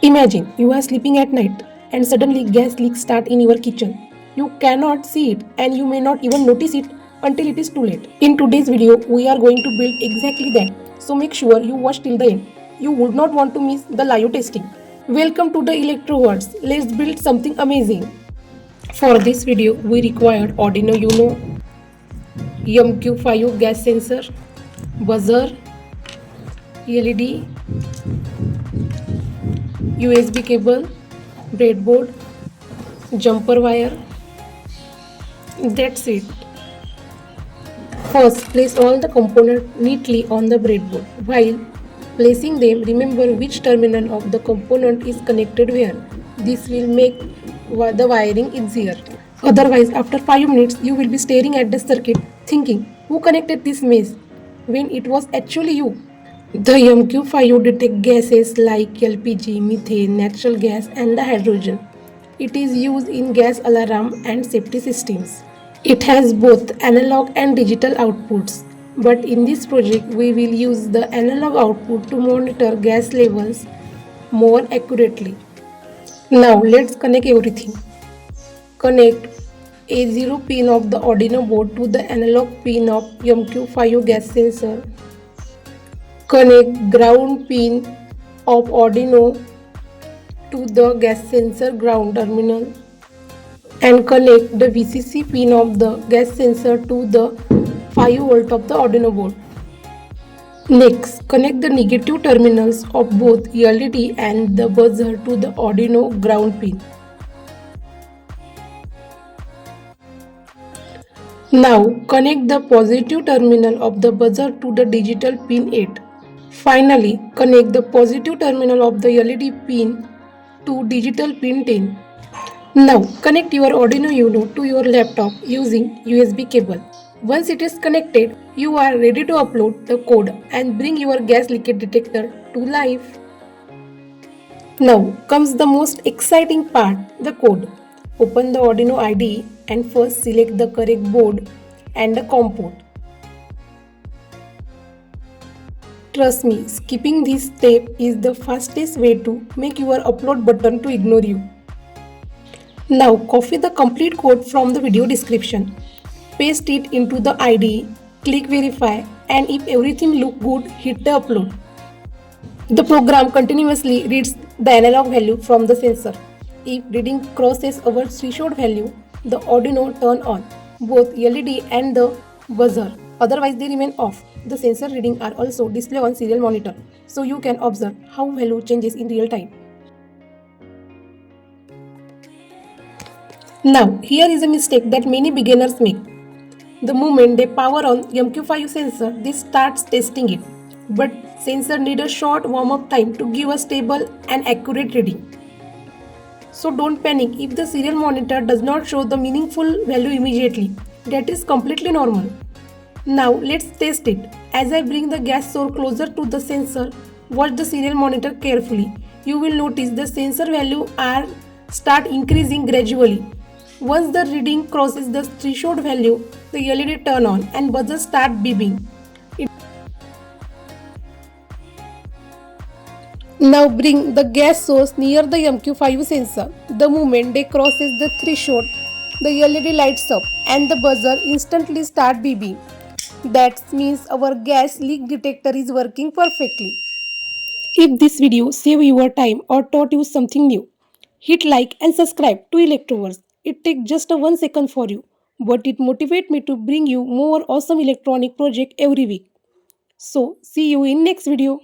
Imagine you are sleeping at night and suddenly gas leaks start in your kitchen. You cannot see it and you may not even notice it until it is too late. In today's video, we are going to build exactly that. So make sure you watch till the end. You would not want to miss the live testing. Welcome to the ElectroVerse. Let's build something amazing. For this video, we required Arduino UNO MQ5 gas sensor, buzzer, LED, USB cable, breadboard, jumper wire. That's it. First, place all the components neatly on the breadboard. While placing them, remember which terminal of the component is connected where. This will make the wiring easier. Otherwise, after 5 minutes, you will be staring at the circuit thinking, who connected this mess? When it was actually you. The MQ5 detects gases like LPG, methane, natural gas, and the hydrogen. It is used in gas alarm and safety systems. It has both analog and digital outputs, but in this project we will use the analog output to monitor gas levels more accurately. Now let's connect everything. Connect A0 pin of the Arduino board to the analog pin of MQ5 gas sensor. Connect ground pin of Arduino to the gas sensor ground terminal and connect the VCC pin of the gas sensor to the 5V of the Arduino board. Next, connect the negative terminals of both LED and the buzzer to the Arduino ground pin. Now, connect the positive terminal of the buzzer to the digital pin 8. Finally, connect the positive terminal of the LED pin to digital pin 10. Now, connect your Arduino UNO to your laptop using USB cable. Once it is connected, you are ready to upload the code and bring your gas leakage detector to life. Now comes the most exciting part, the code. Open the Arduino IDE and first select the correct board and the COM port. Trust me, skipping this step is the fastest way to make your upload button to ignore you. Now copy the complete code from the video description. Paste it into the IDE, click verify, and if everything looks good, hit the upload. The program continuously reads the analog value from the sensor. If reading crosses our threshold value, the Arduino turn on both LED and the buzzer. Otherwise, they remain off. The sensor reading are also displayed on serial monitor, so you can observe how value changes in real time. Now, here is a mistake that many beginners make. The moment they power on MQ5 sensor, this starts testing it. But sensor need a short warm-up time to give a stable and accurate reading. So don't panic if the serial monitor does not show the meaningful value immediately. That is completely normal. Now let's test it. As I bring the gas source closer to the sensor, watch the serial monitor carefully. You will notice the sensor value start increasing gradually. Once the reading crosses the threshold value, the LED turn on and buzzer start beeping. Now bring the gas source near the MQ5 sensor. The moment they crosses the threshold, the LED lights up and the buzzer instantly start beeping. That means our gas leak detector is working perfectly. If this video saved your time or taught you something new, hit like and subscribe to ElectroVerse. It takes just a 1 second for you, but it motivates me to bring you more awesome electronic project every week. So, see you in next video.